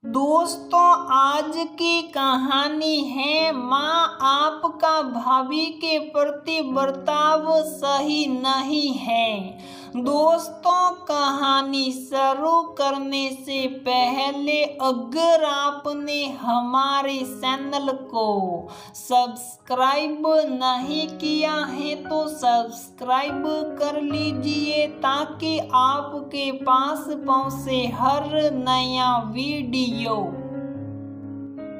दोस्तों, आज की कहानी है माँ आपका भाभी के प्रति बर्ताव सही नहीं है। दोस्तों, कहानी शुरू करने से पहले अगर आपने हमारे चैनल को सब्सक्राइब नहीं किया है तो सब्सक्राइब कर लीजिए ताकि आपके पास पहुंचे हर नया वीडियो।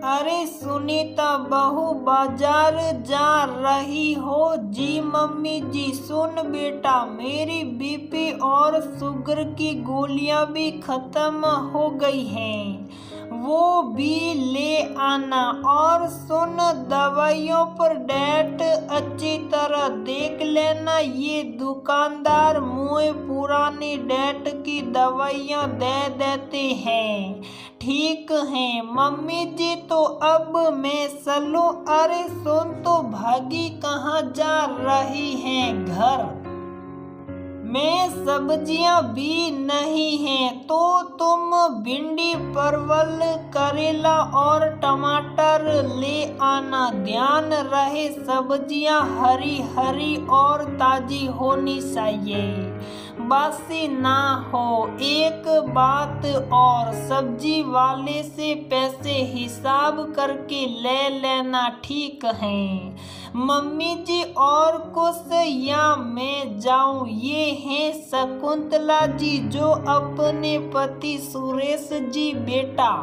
अरे सुनीता बहू, बाजार जा रही हो? जी मम्मी जी। सुन बेटा, मेरी बीपी और शुगर की गोलियां भी खत्म हो गई हैं, वो भी ले आना। और सुन, दवाइयों पर डेट अच्छी तरह देख लेना। ये दुकानदार मुझे पुरानी डेट की दवाइयां दे देते हैं। ठीक है मम्मी जी, तो अब मैं चलूं? अरे सुन तो, भागी कहाँ जा रही है? घर में सब्जियां भी नहीं हैं तो तुम भिंडी, परवल, करेला और टमाटर ले आना। ध्यान रहे सब्जियां हरी हरी और ताजी होनी चाहिए, बासी ना हो। एक बात और, सब्जी वाले से पैसे हिसाब करके ले लेना, ठीक है मम्मी जी? और कुछ या मैं जाऊं? ये हैं शकुंतला जी, जो अपने पति सुरेश जी, बेटा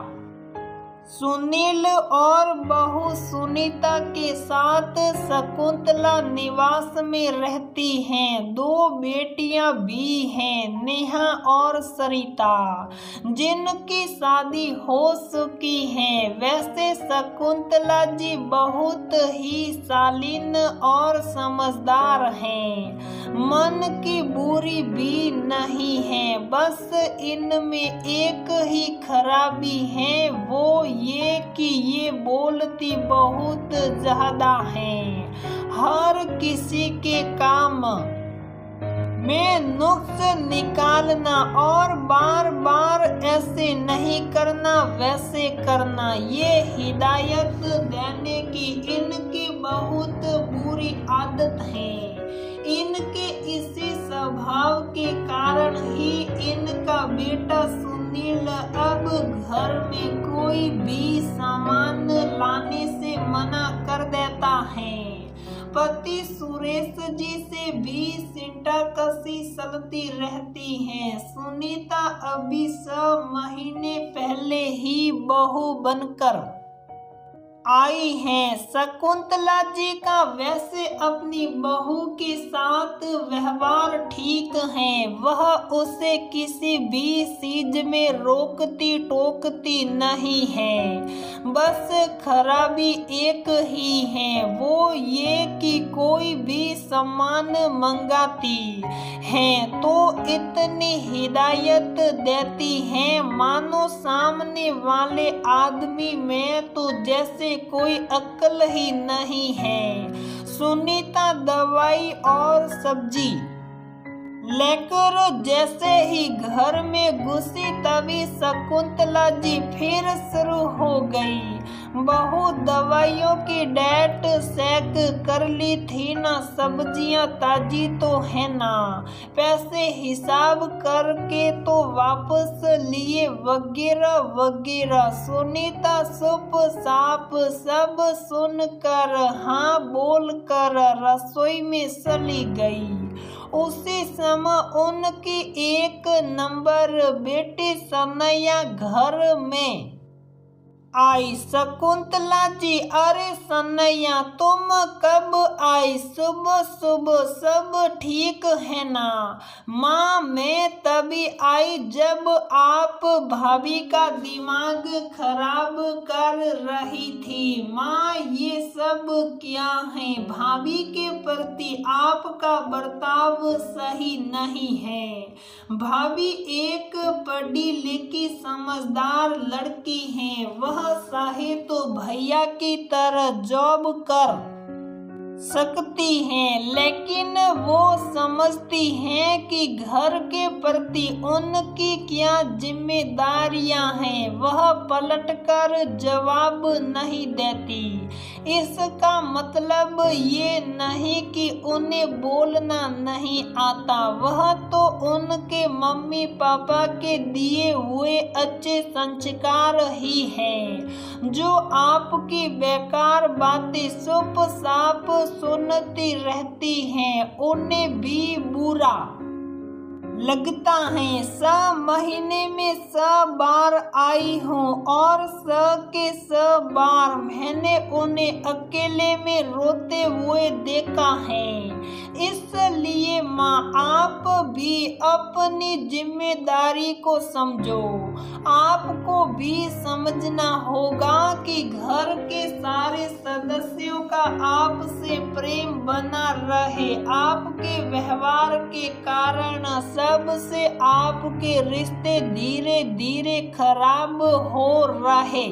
सुनील और बहू सुनीता के साथ शकुंतला निवास में रहती हैं। दो बेटियां भी हैं, नेहा और सरिता, जिनकी शादी हो चुकी है। वैसे शकुंतला जी बहुत ही शालीन और समझदार हैं, मन की बुरी भी नहीं है। बस इनमें एक ही खराबी है, वो ये कि ये बोलती बहुत ज्यादा हैं। हर किसी के काम में नुक्स निकालना और बार बार ऐसे नहीं करना वैसे करना, ये हिदायत देने की इनकी बहुत बुरी आदत है। इनके इसी स्वभाव के कारण ही इनका बेटा सुनील अब घर में कोई भी सामान लाने से मना कर देता है। पति सुरेश जी से भी सिंटाकसी चलती रहती है। सुनीता अभी 6 महीने पहले ही बहू बनकर आई हैं। शकुंतला जी का वैसे अपनी बहू के साथ व्यवहार ठीक है, वह उसे किसी भी चीज में रोकती टोकती नहीं है। बस खराबी एक ही है, वो ये कि कोई भी सामान मंगाती है तो इतनी हिदायत देती है मानो सामने वाले आदमी में तो जैसे कोई अक्ल ही नहीं है। सुनीता दवाई और सब्जी लेकर जैसे ही घर में घुसी तभी शकुंतला जी फिर शुरू हो गई। बहू, दवाइयों की डेट चेक कर ली थी ना? सब्जियां ताजी तो है ना? पैसे हिसाब करके तो वापस लिए, वगैरह वगैरह। सुनीता चुप साप सब सुनकर हाँ बोलकर रसोई में चली गई। उसी समय उनकी एक नंबर बेटी सनैया घर में आई। शकुंतला जी, अरे सनैया तुम कब आई? सुबह सुबह सब ठीक है ना? माँ, मैं तभी आई जब आप भाभी का दिमाग खराब कर रही थी। माँ, ये सब क्या है? भाभी के प्रति आपका बर्ताव सही नहीं है। भाभी एक पढ़ी लिखी समझदार लड़की है, वह चाहे तो भैया की तरह जॉब कर सकती हैं, लेकिन वो समझती हैं कि घर के प्रति उनकी क्या जिम्मेदारियां हैं। वह पलटकर जवाब नहीं देती। इसका मतलब ये नहीं कि उन्हें बोलना नहीं आता, वह तो उनके मम्मी पापा के दिए हुए अच्छे संस्कार ही हैं जो आपकी बेकार बातें चुप साप सुनती रहती हैं। उन्हें भी बुरा लगता है। 6 महीने में 6 बार आई हूँ और 6 के 6 बार मैंने उन्हें अकेले में रोते हुए देखा है। इसलिए माँ, आप भी अपनी जिम्मेदारी को समझो। आपको भी समझना होगा कि घर के सारे सदस्यों का आपसे प्रेम बना रहे। आपके व्यवहार के कारण सबसे आपके रिश्ते धीरे धीरे खराब हो रहे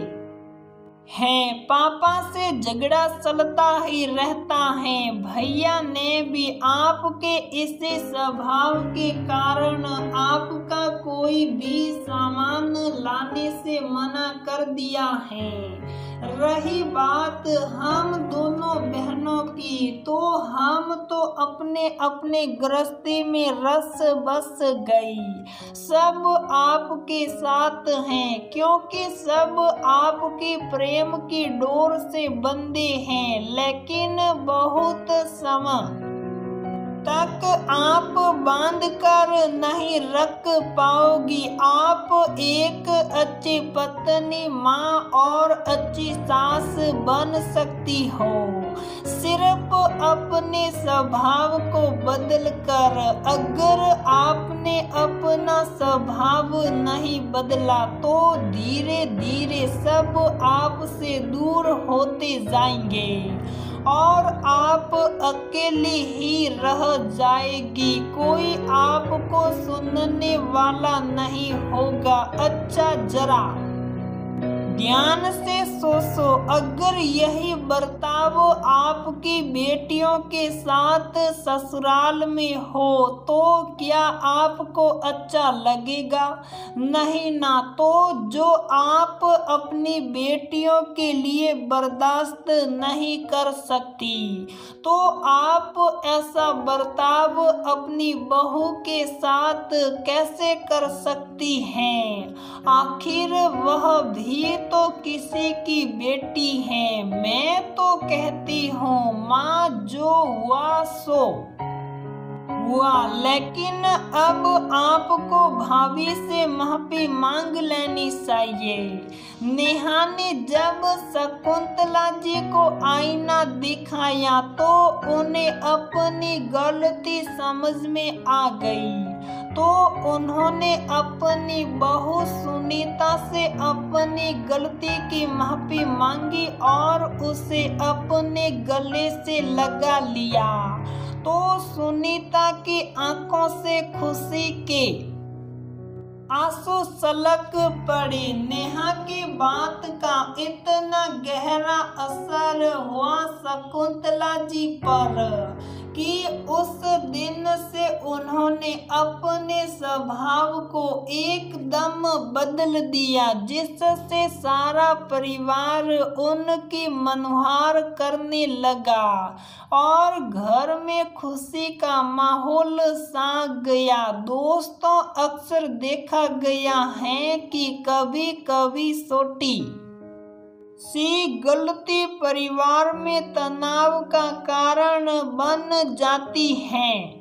हैं। पापा से झगड़ा चलता ही रहता है। भैया ने भी आपके इसी स्वभाव के कारण आपका कोई भी सामान लाने से मना कर दिया है। रही बात हम दोनों बहनों की, तो हम तो अपने अपने गृहस्थी में रस बस गई। सब आपके साथ हैं, क्योंकि सब आपकी प्रेम की डोर से बंधे हैं। लेकिन बहुत समय तक आप बांध कर नहीं रख पाओगी। आप एक अच्छी पत्नी, माँ और अच्छी सास बन सकती हो, सिर्फ अपने स्वभाव को बदल कर। अगर आपने अपना स्वभाव नहीं बदला तो धीरे धीरे सब आपसे दूर होते जाएंगे और आप अकेली ही रह जाएगी। कोई आपको सुनने वाला नहीं होगा। अच्छा, जरा ध्यान से सोचो, अगर यही बर्ताव आपकी बेटियों के साथ ससुराल में हो तो क्या आपको अच्छा लगेगा? नहीं ना। तो जो आप अपनी बेटियों के लिए बर्दाश्त नहीं कर सकती, तो आप ऐसा बर्ताव अपनी बहू के साथ कैसे कर सकती हैं? आखिर वह भी तो किसी की बेटी है। मैं तो कहती हूँ माँ, जो हुआ सो हुआ, लेकिन अब आपको भाभी से माफी मांग लेनी चाहिए। नेहा ने जब शकुंतला जी को आईना दिखाया तो उन्हें अपनी गलती समझ में आ गई। तो उन्होंने अपनी बहू सुनीता से अपनी गलती की माफी मांगी और उसे अपने गले से लगा लिया। तो सुनीता की आंखों से खुशी के आंसू छलक पड़े। नेहा की बात का इतना गहरा असर हुआ शकुंतला जी पर कि उस दिन से उन्होंने अपने स्वभाव को एकदम बदल दिया, जिससे सारा परिवार उनकी मनुहार करने लगा और घर में खुशी का माहौल छा गया। दोस्तों, अक्सर देखा गया है कि कभी कभी छोटी सी गलती परिवार में तनाव का कारण बन जाती है।